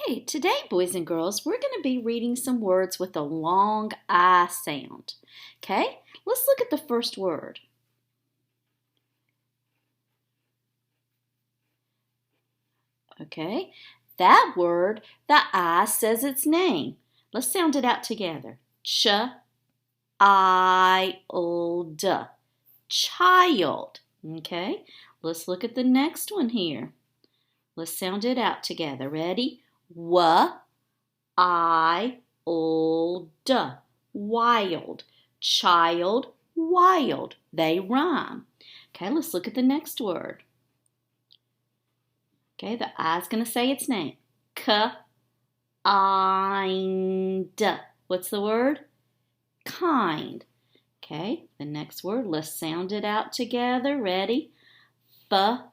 Okay, today, boys and girls, we're going to be reading some words with a long I sound. Okay, let's look at the first word. Okay, that word, the I says its name. Let's sound it out together. Child. Child. Okay, let's look at the next one here. Let's sound it out together. Ready? Wild. Wild. Child, wild. They rhyme. Okay, let's look at the next word. Okay, the I's going to say its name. Kind. What's the word? Kind. Okay, the next word, let's sound it out together. Ready? Find.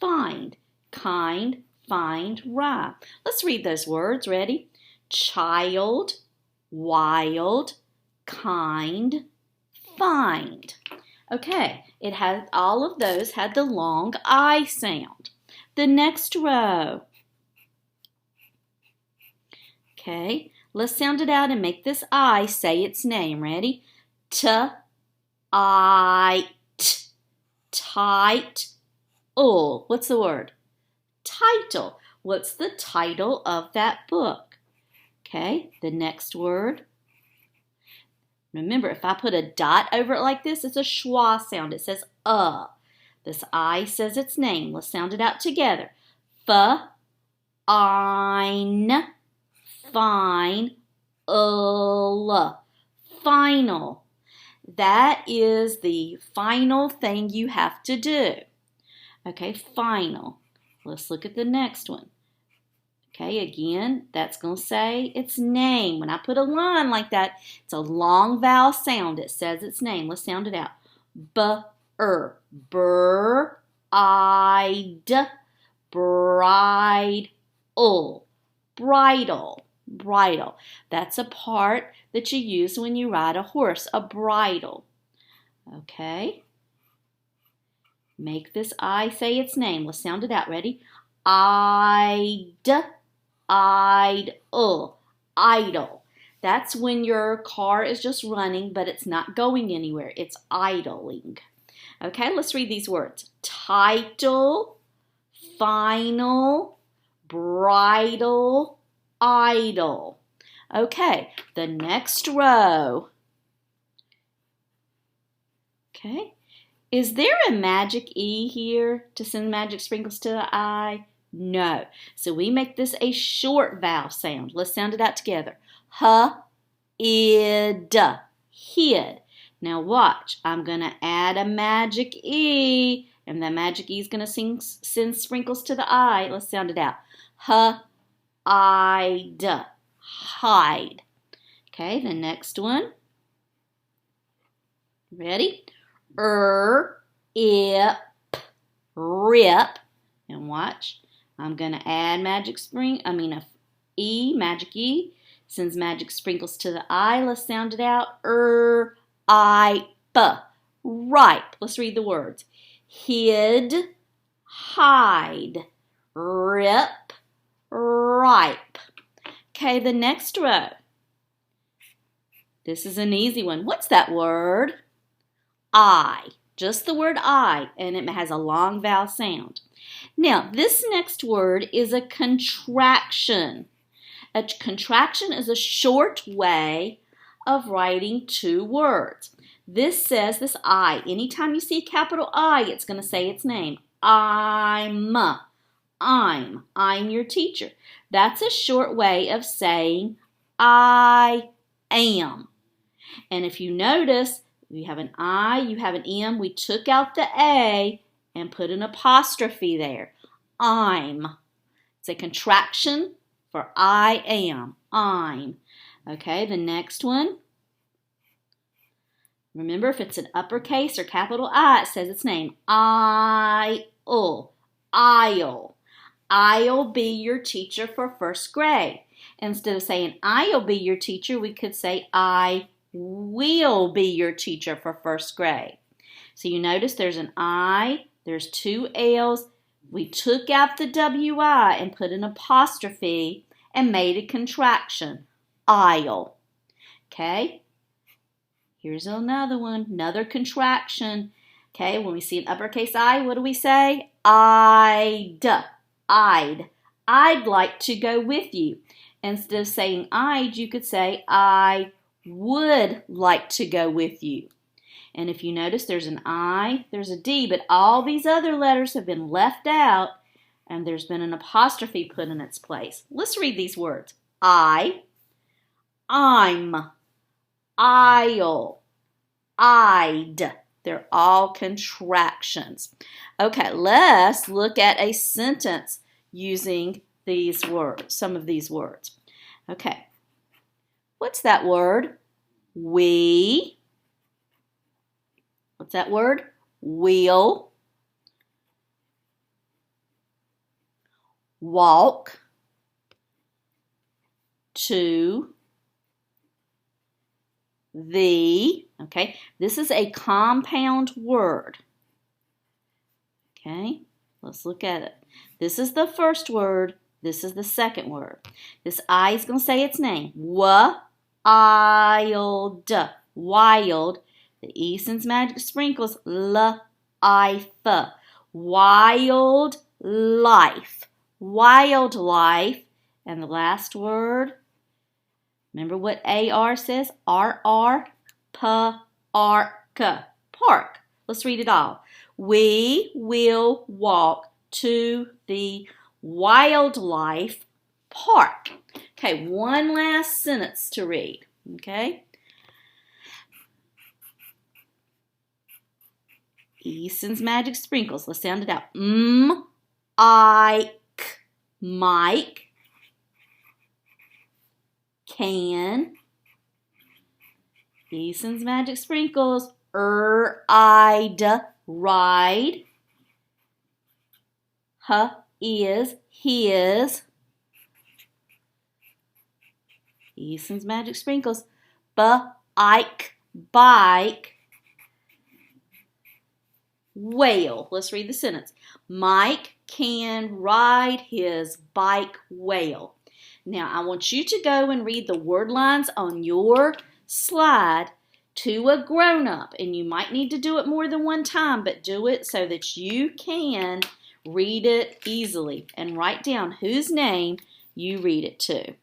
Find. Kind, find, rhyme. Let's read those words. Ready? Child, wild, kind, find. Okay, all of those had the long I sound. The next row. Okay, let's sound it out and make this I say its name. Ready? Tight. Tight. What's the word? Title. What's the title of that book? Okay, the next word. Remember, if I put a dot over it like this, it's a schwa sound. It says This I says its name. Let's sound it out together. Fine. Fine. Final. That is the final thing you have to do. Okay, final. Let's look at the next one. Okay, again, that's going to say its name. When I put a line like that, it's a long vowel sound. It says its name. Let's sound it out. B-er. Bride. Bridal. Bridle. Bridle. That's a part that you use when you ride a horse, a bridle. Okay. Make this I say its name. Let's sound it out. Ready? Idle. Idle. That's when your car is just running, but it's not going anywhere. It's idling. Okay, let's read these words. Title, final, bridle, idle. Okay, the next row. Okay. Is there a magic E here to send magic sprinkles to the I? No. So we make this a short vowel sound. Let's sound it out together. H-id. Hid. Now watch. I'm going to add a magic E. And that magic E is going to send sprinkles to the I. Let's sound it out. H-ide. Hide. Okay, the next one. Ready? Rip. And watch. I'm going to add magic E. Sends magic sprinkles to the I. Let's sound it out. Ripe. Let's read the words. Hid, hide, rip, ripe. Okay, the next row. This is an easy one. What's that word? I. Just the word I, and it has a long vowel sound. Now, this next word is a contraction. A contraction is a short way of writing two words. This says this I. Anytime you see a capital I, it's going to say its name. I'm your teacher. That's a short way of saying I am. And if you notice, you have an I, you have an M. We took out the A and put an apostrophe there. I'm. It's a contraction for I am. I'm. Okay, the next one. Remember, if it's an uppercase or capital I, it says its name. I'll. I'll be your teacher for first grade. Instead of saying I'll be your teacher, we could say I will be your teacher for first grade. So you notice there's an I, there's two L's, We took out the WI and put an apostrophe and made a contraction. Aisle. Okay? Here's another one, another contraction. Okay, when we see an uppercase I, what do we say? I'd. I'd like to go with you. Instead of saying I'd, you could say I would like to go with you. And if you notice, there's an I, there's a D, but all these other letters have been left out and there's been an apostrophe put in its place. Let's read these words. I'm, I'll, I'd. They're all contractions. Okay, let's look at a sentence using these words, some of these words. Okay, what's that word? We. What's that word? Will. Walk. To. The. Okay, this is a compound word. Okay, let's look at it. This is the first word. This is the second word. This I is going to say its name. Wild. Wild. The Easton's Magic Sprinkles. Life. Wild life. Wildlife. And the last word. Remember what AR says? RR. Park. Park. Let's read it all. We will walk to the wildlife park. Okay, one last sentence to read. Okay. Easton's Magic Sprinkles. Let's sound it out. Ike. Mike. Can. Easton's Magic Sprinkles. I'd ride. Is his. Easton's Magic Sprinkles. Ike, bike. Whale. Let's read the sentence. Mike can ride his bike well. Now, I want you to go and read the word lines on your slide to a grown-up. And you might need to do it more than one time, but do it so that you can read it easily. And write down whose name you read it to.